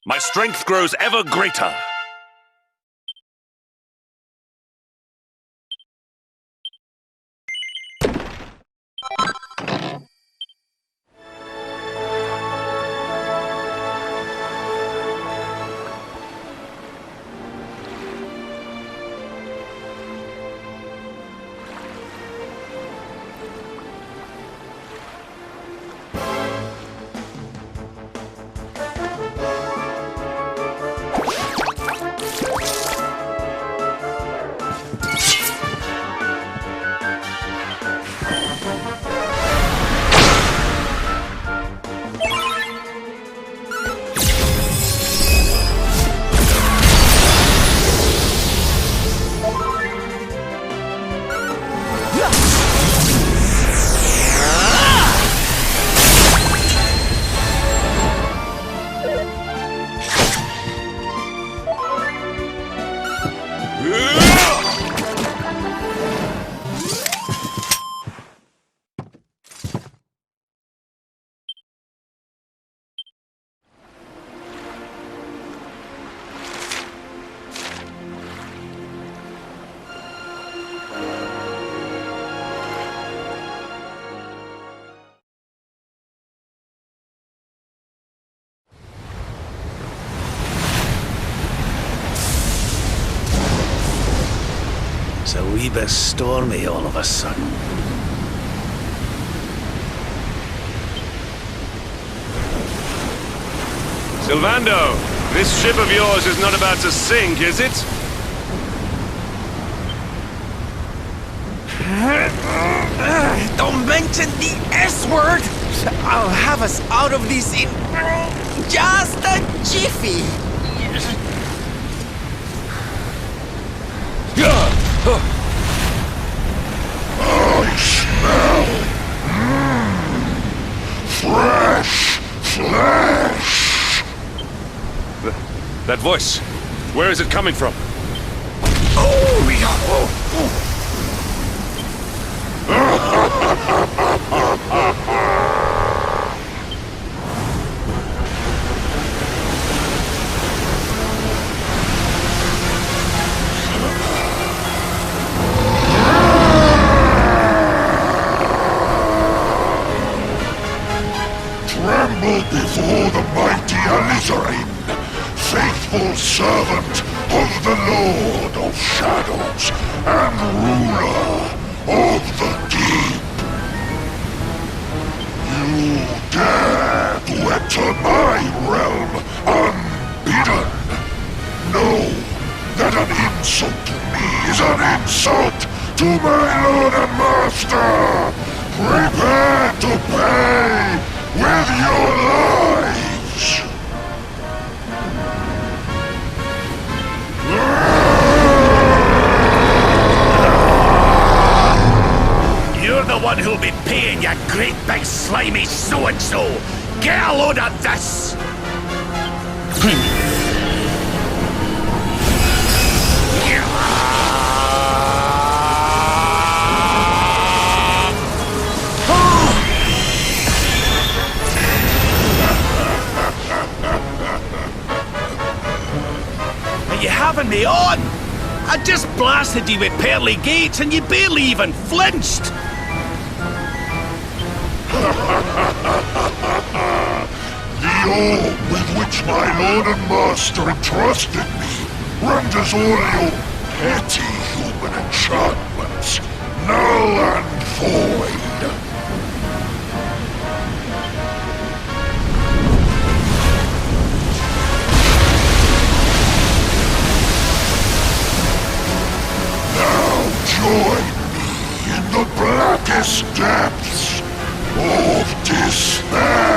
My strength grows ever greater. It's a wee bit stormy all of a sudden. Sylvando, this ship of yours is not about to sink, is it? Don't mention the S-word! I'll have us out of this in just a jiffy! I smell fresh flesh. That voice, where is it coming from? Oh, yeah. Tremble before the mighty Alizarin, faithful servant of the Lord of Shadows and ruler of the deep. You dare to enter my realm unbidden. Know that an insult to me is an insult to my lord and master. Prepare to pay with your lives. You're the one who'll be paying, you great big slimy so-and-so! Get a load of this! Are you having me on? I just blasted you with pearly gates and you barely even flinched! The orb with which my lord and master entrusted me renders all your petty human enchantments null and void. Now join me in the blackest depths of despair.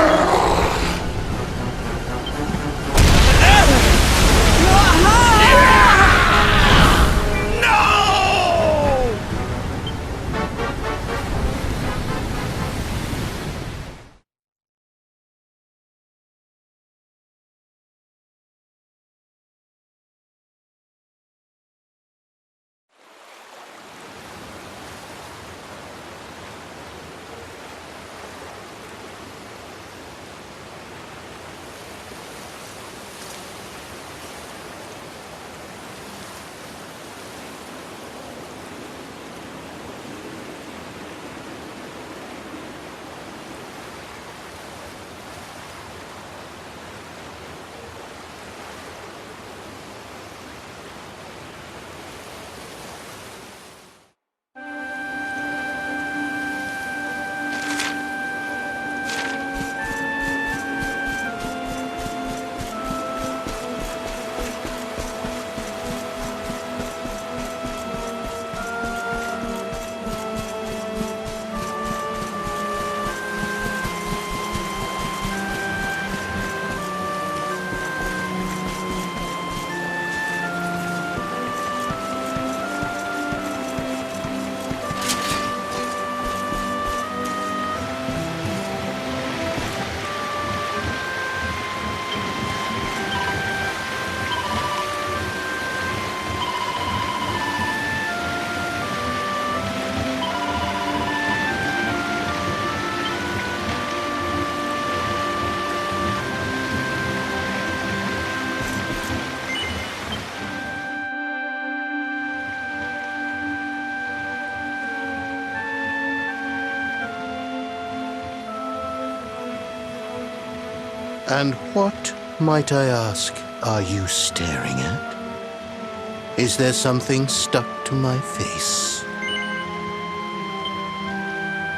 And what, might I ask, are you staring at? Is there something stuck to my face?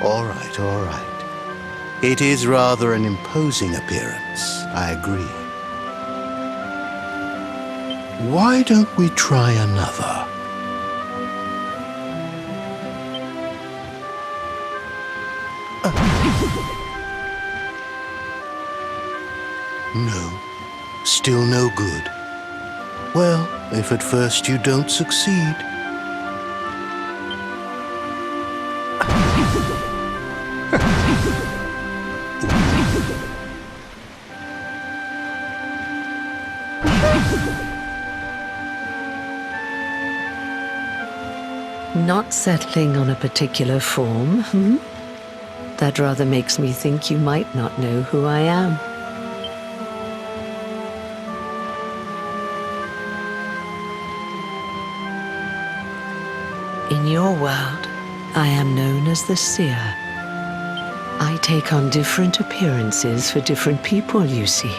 All right, all right. It is rather an imposing appearance, I agree. Why don't we try another? No, still no good. Well, if at first you don't succeed. Not settling on a particular form, hmm? That rather makes me think you might not know who I am. In your world, I am known as the seer. I take on different appearances for different people, you see.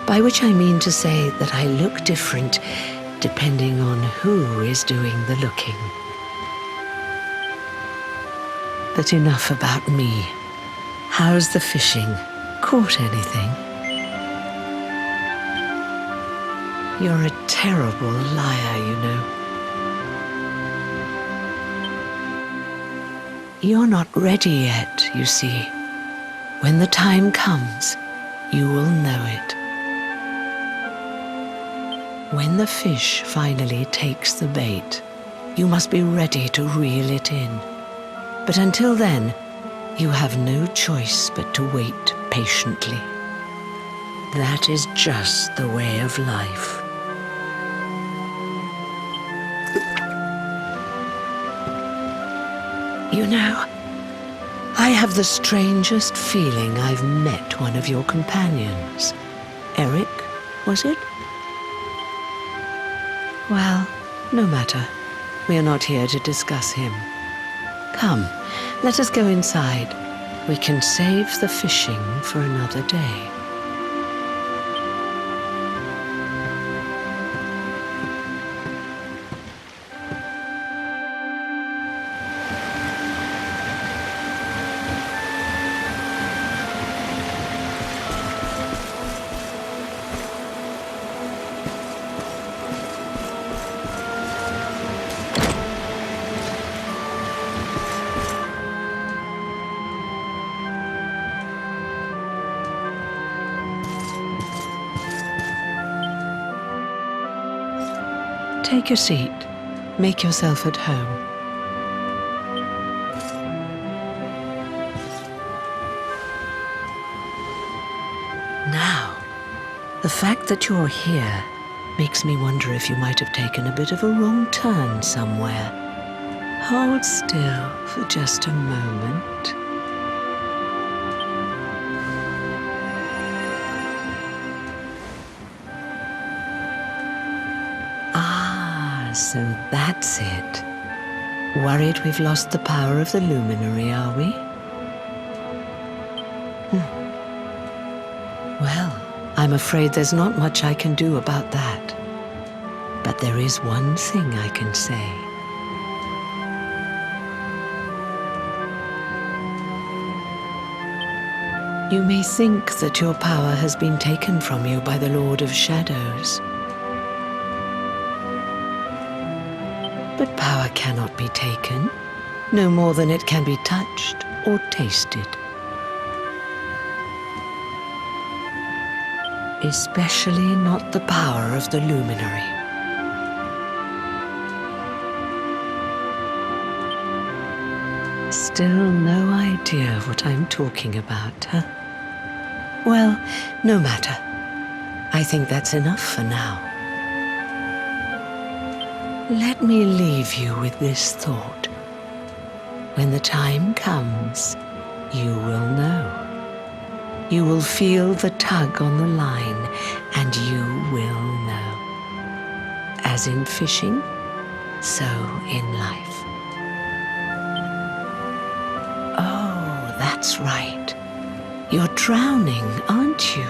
By which I mean to say that I look different depending on who is doing the looking. But enough about me. How's the fishing? Caught anything? You're a terrible liar, you know. You're not ready yet, you see. When the time comes, you will know it. When the fish finally takes the bait, you must be ready to reel it in. But until then, you have no choice but to wait patiently. That is just the way of life. You know, I have the strangest feeling I've met one of your companions. Eric, was it? Well, no matter. We are not here to discuss him. Come, let us go inside. We can save the fishing for another day. Take a seat. Make yourself at home. Now, the fact that you're here makes me wonder if you might have taken a bit of a wrong turn somewhere. Hold still for just a moment. So that's it. Worried we've lost the power of the luminary, are we? Well, I'm afraid there's not much I can do about that. But there is one thing I can say. You may think that your power has been taken from you by the Lord of Shadows. But power cannot be taken, no more than it can be touched or tasted. Especially not the power of the luminary. Still no idea what I'm talking about, huh? Well, no matter. I think that's enough for now. Let me leave you with this thought. When the time comes, you will know. You will feel the tug on the line, and you will know. As in fishing, so in life. Oh, that's right. You're drowning, aren't you?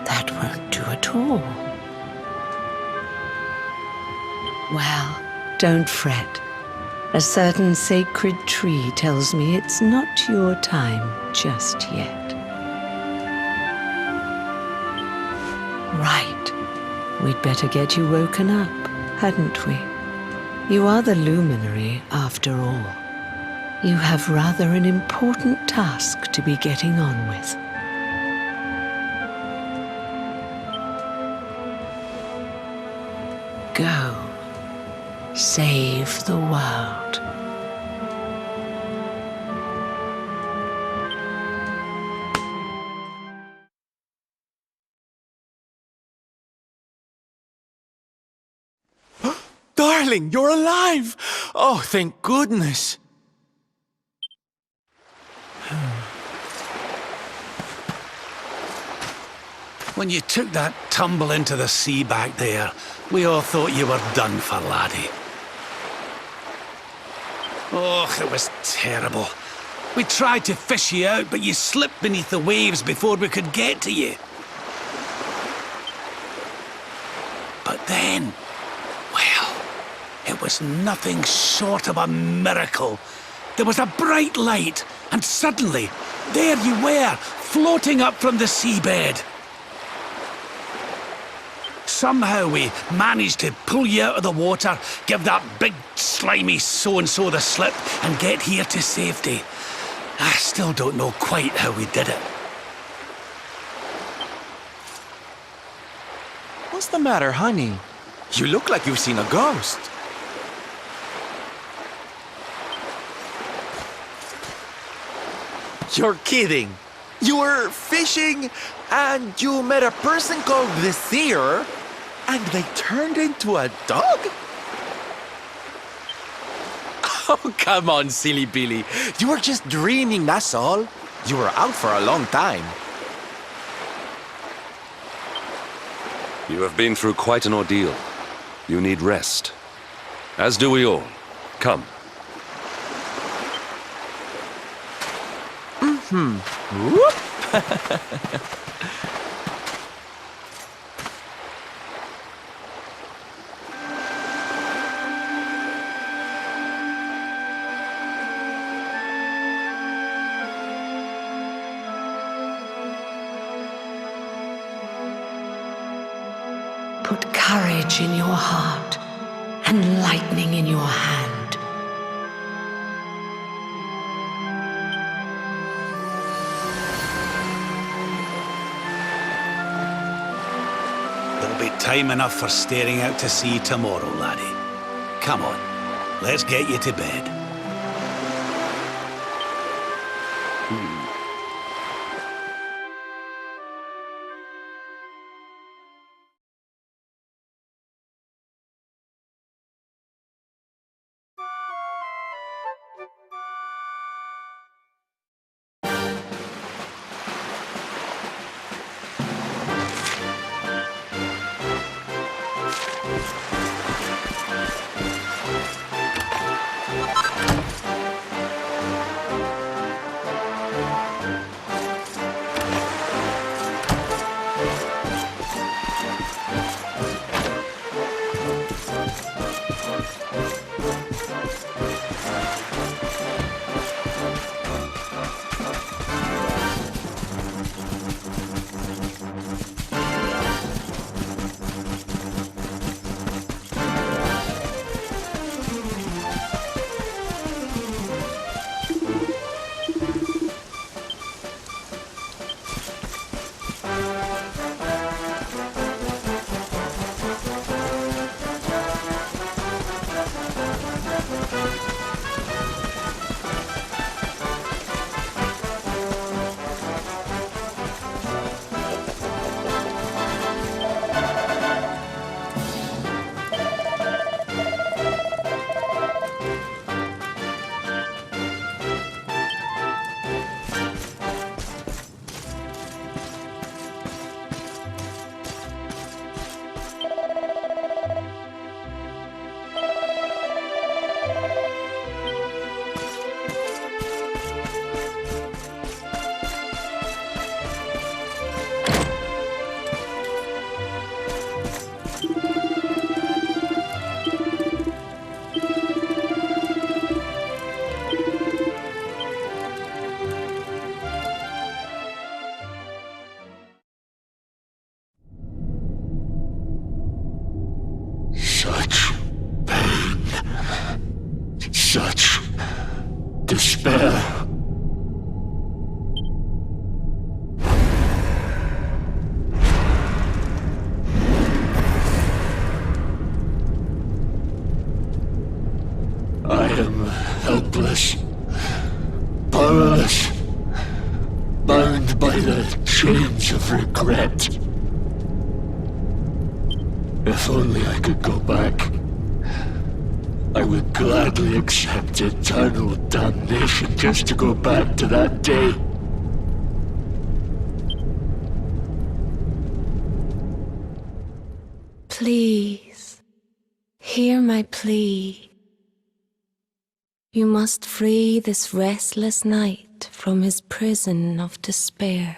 That won't do at all. Well, don't fret. A certain sacred tree tells me it's not your time just yet. Right. We'd better get you woken up, hadn't we? You are the luminary, after all. You have rather an important task to be getting on with. Go. Save the world. Darling, you're alive! Oh, thank goodness. When you took that tumble into the sea back there, we all thought you were done for, laddie. Oh, it was terrible. We tried to fish you out, but you slipped beneath the waves before we could get to you. But then, well, it was nothing short of a miracle. There was a bright light, and suddenly, there you were, floating up from the seabed. Somehow we managed to pull you out of the water, give that big, slimy so-and-so the slip, and get here to safety. I still don't know quite how we did it. What's the matter, honey? You look like you've seen a ghost. You're kidding. You were fishing and you met a person called the Seer and they turned into a dog? Oh, come on, silly Billy. You were just dreaming, that's all. You were out for a long time. You have been through quite an ordeal. You need rest. As do we all. Come. Whoop. Put courage in your heart and lightning in your hand. There'll be time enough for staring out to sea tomorrow, laddie. Come on, let's get you to bed. such despair. I am helpless, powerless, bound by the chains of regret. If only I could go back, I would gladly accept eternal damnation just to go back to that day. Please, hear my plea. You must free this restless knight from his prison of despair.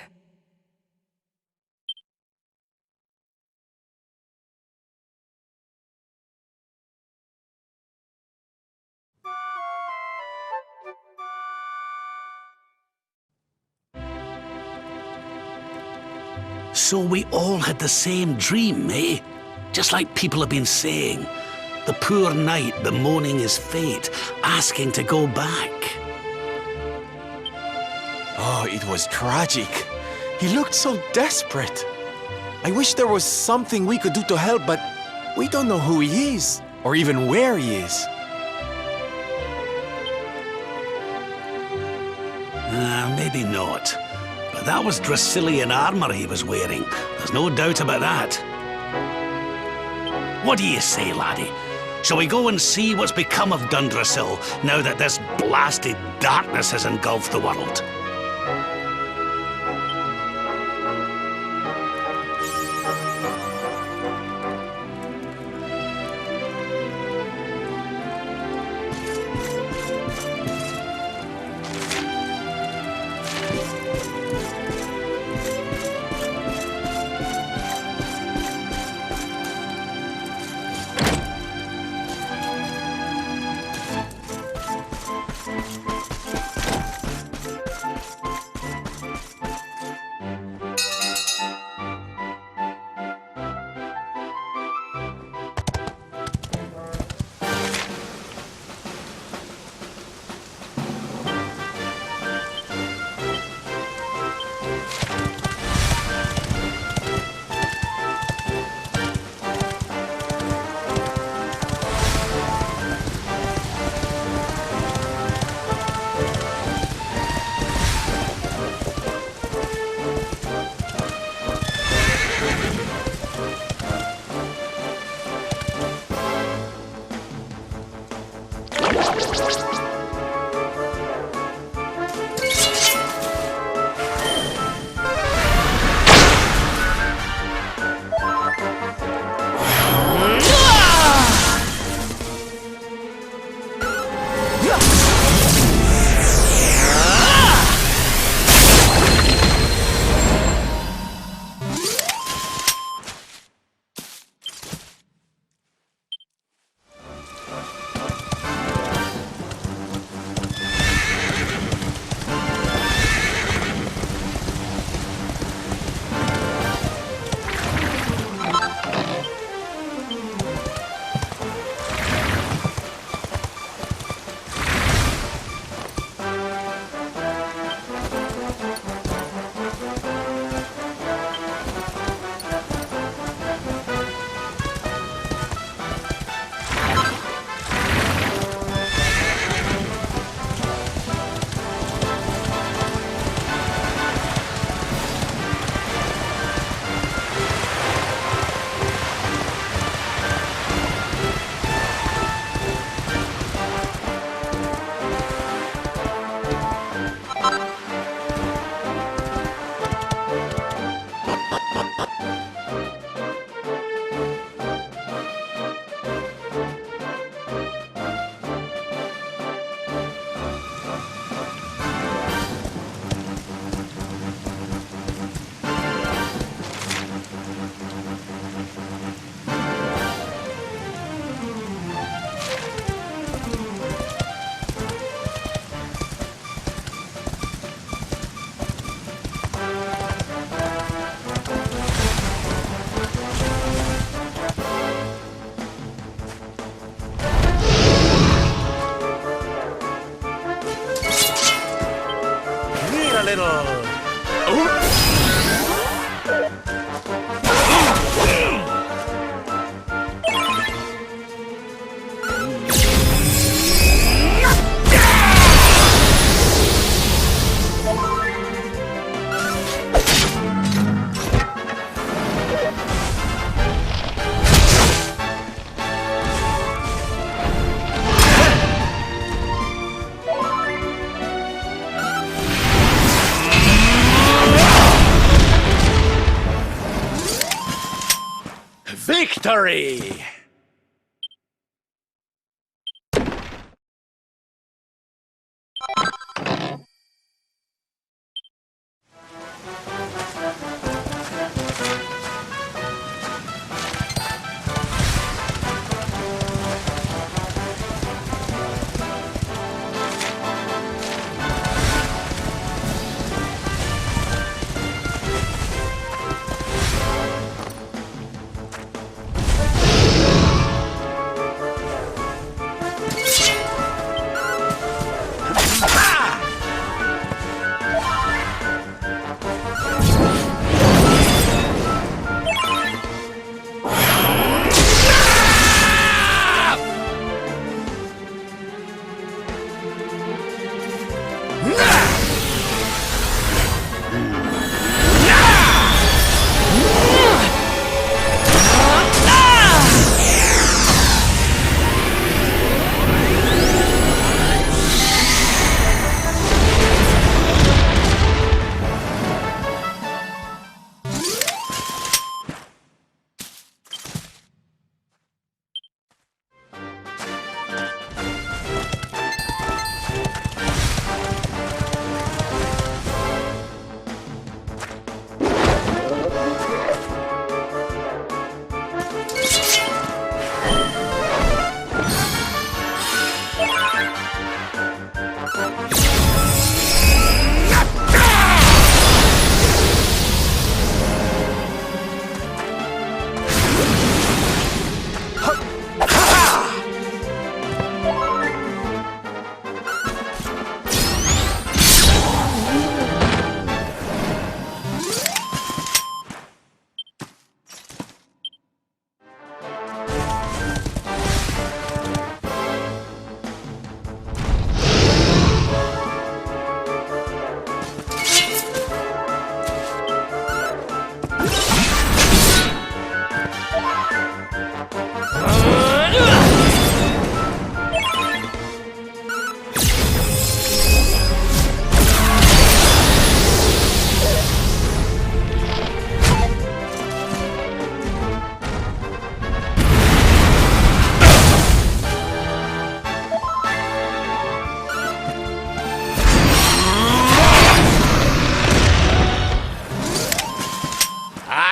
So we all had the same dream, eh? Just like people have been saying. The poor knight bemoaning his fate, asking to go back. Oh, it was tragic. He looked so desperate. I wish there was something we could do to help, but we don't know who he is, or even where he is. Maybe not. But that was Dracilian armor he was wearing. There's no doubt about that. What do you say, laddie? Shall we go and see what's become of Dundrasil now that this blasted darkness has engulfed the world? victory!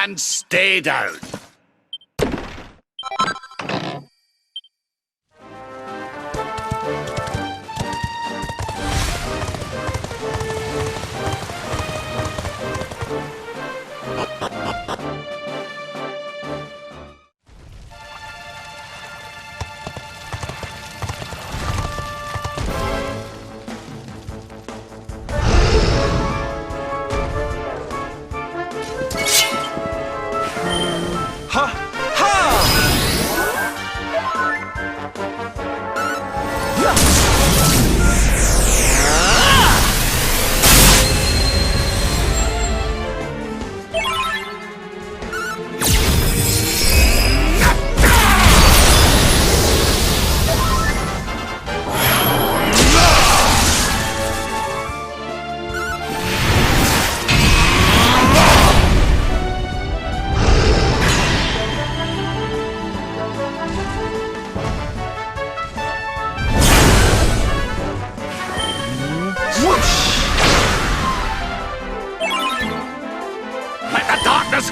And stay down.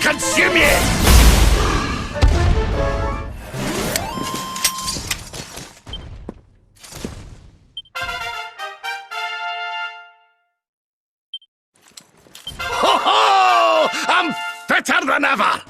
Consume you! Ho ho! I'm fitter than ever!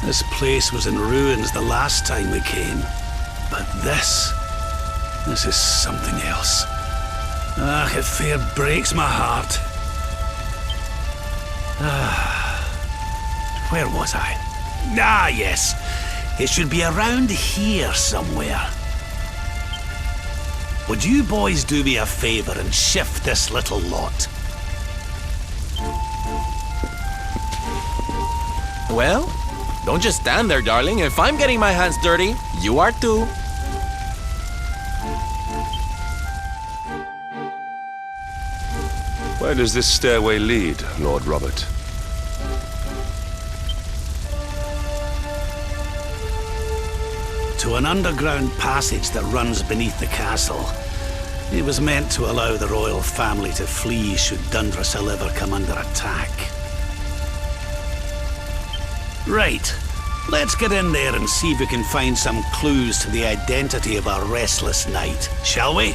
This place was in ruins the last time we came. But this is something else. Ah, it fair breaks my heart. Where was I? Ah, yes. It should be around here somewhere. Would you boys do me a favor and shift this little lot? Well, don't just stand there, darling. If I'm getting my hands dirty, you are too. Where does this stairway lead, Lord Robert? To an underground passage that runs beneath the castle. It was meant to allow the royal family to flee should Dundrasil ever come under attack. Right. Let's get in there and see if we can find some clues to the identity of our restless knight, shall we?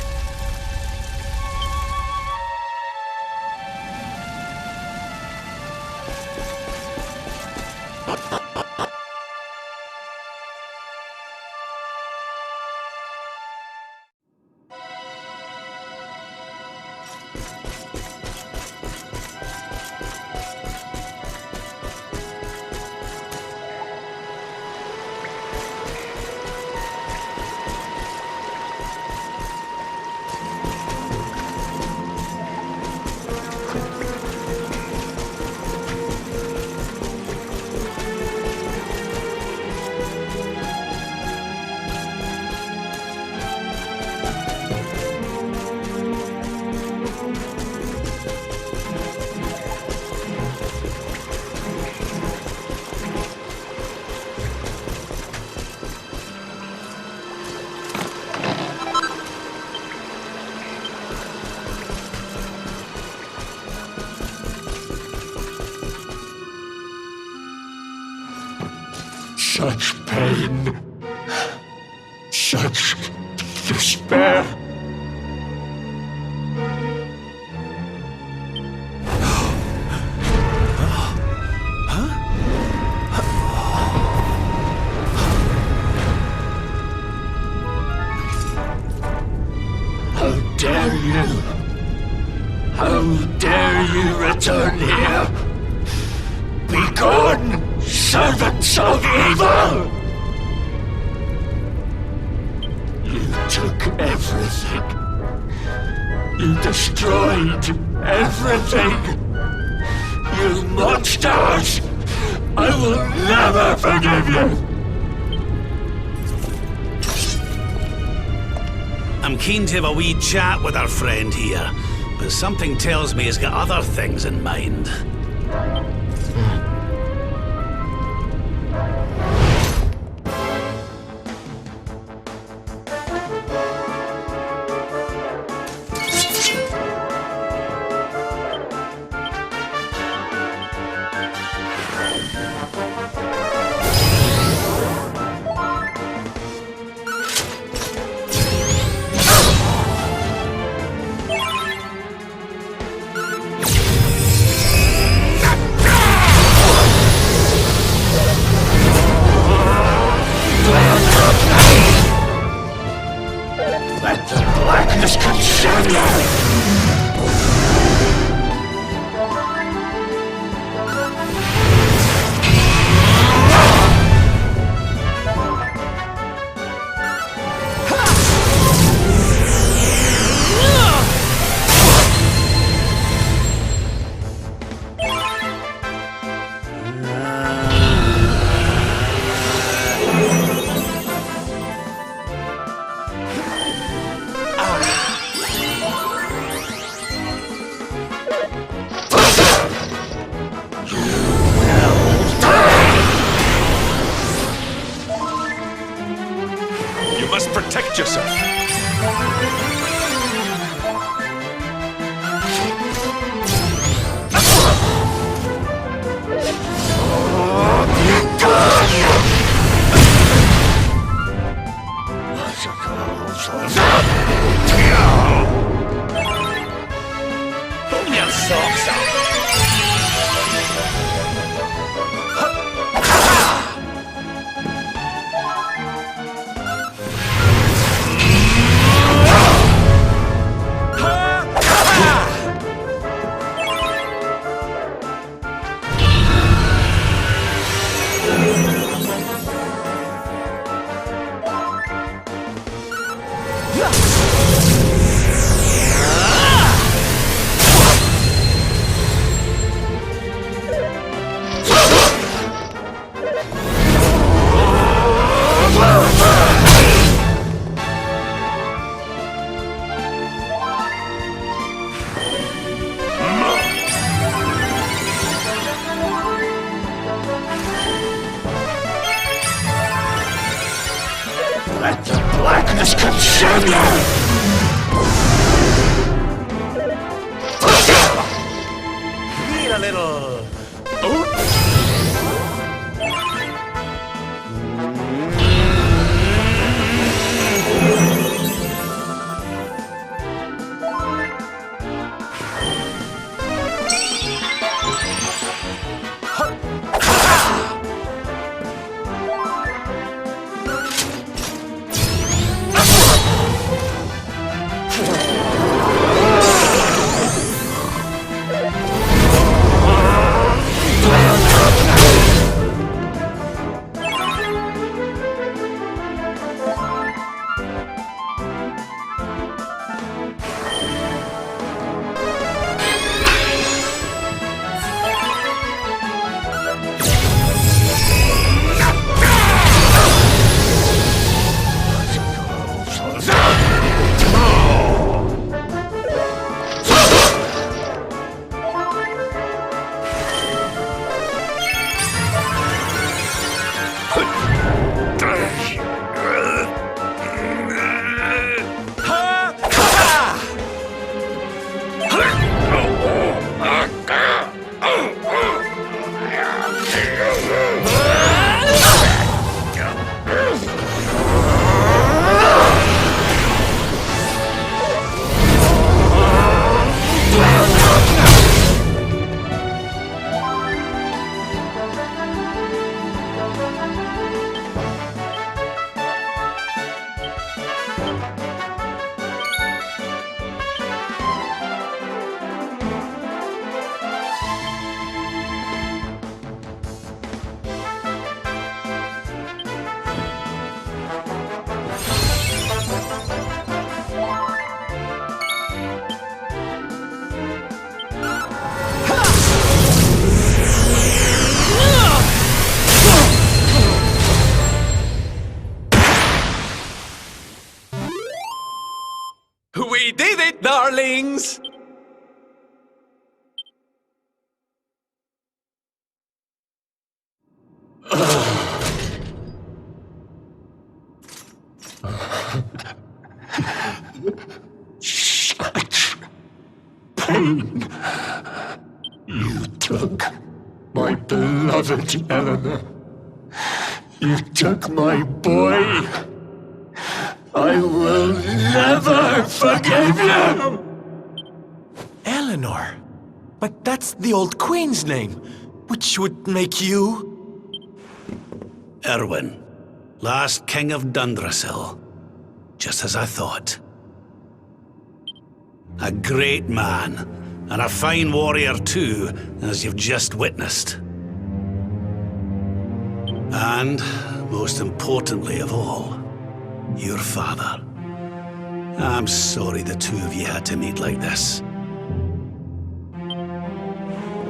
Such pain, such despair. How dare you? How dare you return here? Be gone! Servants of evil! You took everything. You destroyed everything. You monsters! I will never forgive you! I'm keen to have a wee chat with our friend here, but something tells me he's got other things in mind. You must protect yourself. Pull your socks up. Let the blackness consume you! Need a little... We did it, darlings! Such pain. You took my beloved Eleanor. You took my boy. I will never forgive you! Eleanor? But that's the old queen's name, which would make you... Erwin, last king of Dundrasil. Just as I thought. A great man, and a fine warrior too, as you've just witnessed. And, most importantly of all, your father. I'm sorry the two of you had to meet like this.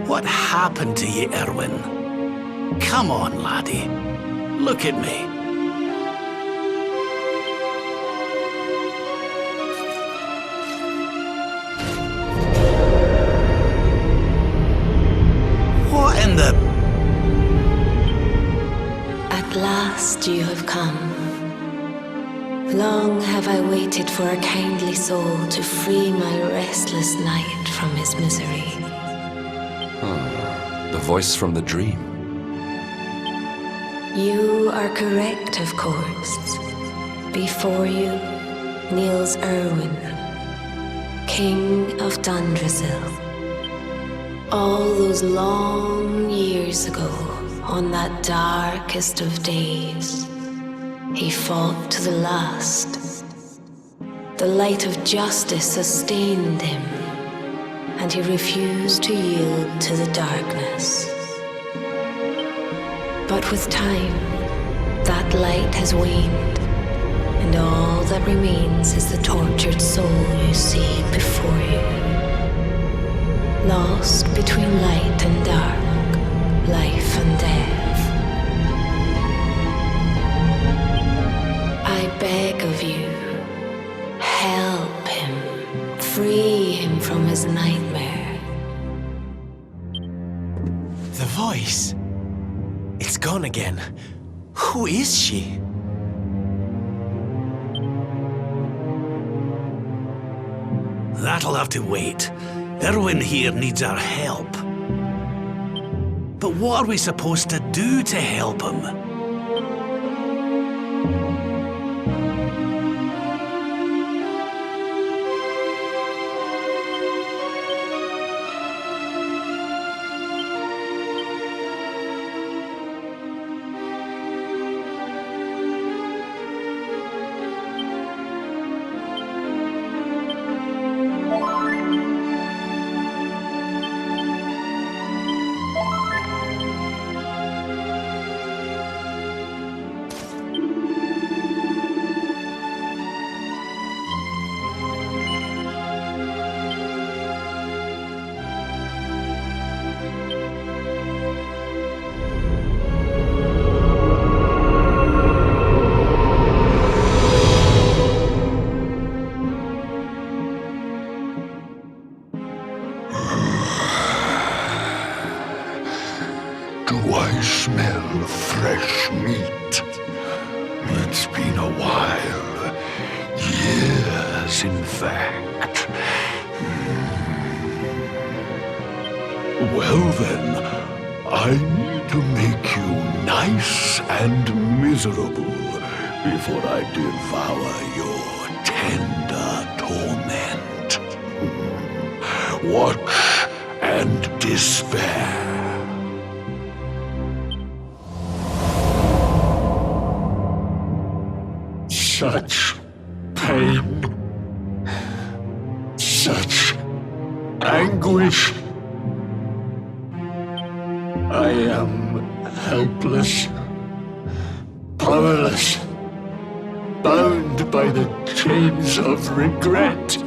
What happened to you, Erwin? Come on, laddie. Look at me. What in the... At last you have come. Long have I waited for a kindly soul to free my restless night from his misery. The voice from the dream. You are correct, of course. Before you kneels Erwin, King of Dundrasil. All those long years ago, on that darkest of days, he fought to the last. The light of justice sustained him, and he refused to yield to the darkness. But with time, that light has waned, and all that remains is the tortured soul you see before you. Lost between light and dark, life and death. I beg of you, help him, free him from his nightmare. The voice. It's gone again. Who is she? That'll have to wait. Erwin here needs our help. But what are we supposed to do to help him? Do I smell fresh meat? It's been a while. Years, in fact. Well then, I need to make you nice and miserable before I devour your tender torment. Watch and despair. Such pain, such anguish. I am helpless, powerless, bound by the chains of regret.